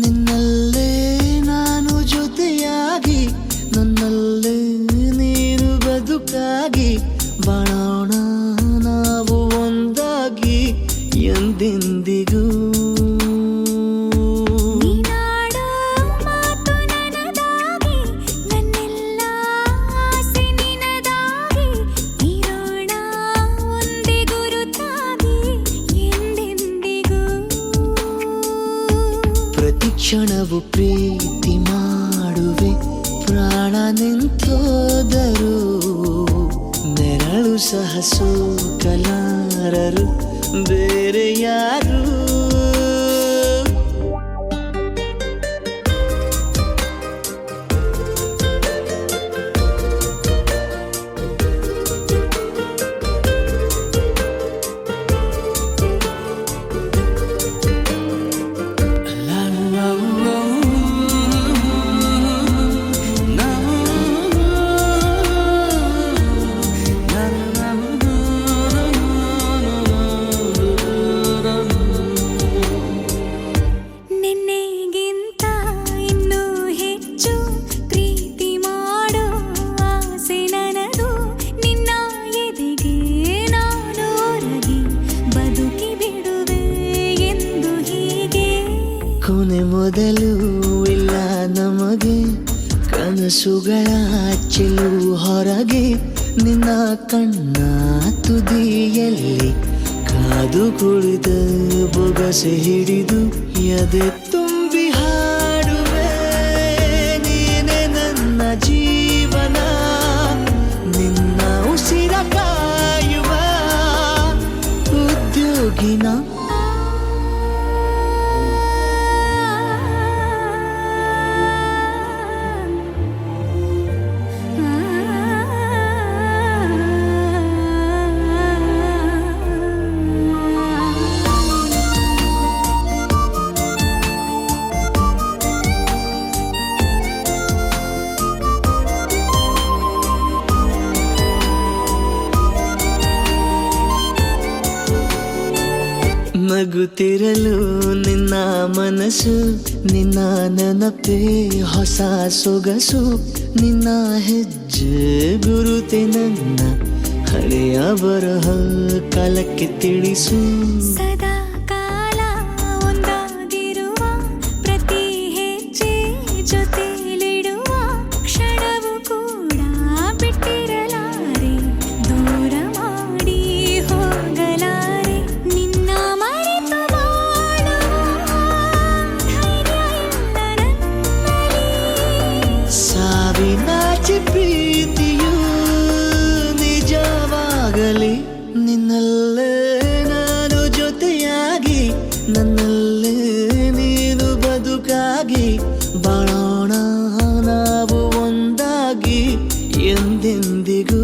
ನಿನ್ನಲ್ಲೇ ನಾನು ಜೊತೆಯಾಗಿ ನನ್ನಲ್ಲೇ ನೀನು ಬದುಕಾಗಿ ಬಾಳೋಣ ನಾವು ಒಂದಾಗಿ ಎಂದೆಂದಿಗೂ. ಕ್ಷಣವು ಪ್ರೀತಿ ಮಾಡುವೆ ಪ್ರಾಣ ನಿಂತೋದರು ನೆರಳು ಸಹ ಸೋಕಲಾರರು ಬೇರೆ ಯಾರು. ಕೊನೆ ಮೊದಲು ಇಲ್ಲ ನಮಗೆ ಕನಸುಗಳ ಚೆಲು ಹೊರಗೆ ನಿನ್ನ ಕಣ್ಣ ತುದಿಯಲ್ಲಿ ಕಾದು ಕುಳಿತ ಬೊಗಸೆ ಹಿಡಿದು ಎದೆ ತುಂಬಿ ಹಾಡುವೆ ನೀನೆ ನನ್ನ ಜೀವನ ನಿನ್ನ ಉಸಿರ ಕಾಯುವ ಉದ್ಯೋಗಿನ. ನಗುತ್ತಿರಲು ನಿನ್ನ ಮನಸ್ಸು ನಿನ್ನ ನೆನಪೇ ಹೊಸ ಸೊಗಸು ನಿನ್ನ ಹೆಜ್ಜೆ ಗುರುತೆ ನನ್ನ ಹಳೆಯ ಬರಹ ಕಾಲಕ್ಕೆ ತಿಳಿಸು. ಸದಾ ಕಾಲ ಒಂದಾಗಿರುವ ಪ್ರತಿ ಹೆಜ್ಜೆ ಜೊತೆಲಿಡುವ ಕ್ಷಣವು ಕೂಡ ಬಿಟ್ಟಿರಲಾರೆ ದೂರ ಮಾಡಿ ಹೋಗಲಾರೆ ನಿನ್ನ ಮರೆತು ಬಾಳುವ ಧೈರ್ಯ ಇಲ್ಲ ನನ್ನಲ್ಲಿ. ಸಾವಿನಾಚೆ ಪ್ರೀತಿಯು ನಿಜವಾಗಲಿ ನಿನ್ನಲ್ಲೇ ನಾನು ಜೊತೆಯಾಗಿ ನನ್ನಲ್ಲೇ ನೀನು ಬದುಕಾಗಿ ಬಾಳೋಣ ನಾವು ಒಂದಾಗಿ ಎಂದೆಂದಿಗೂ.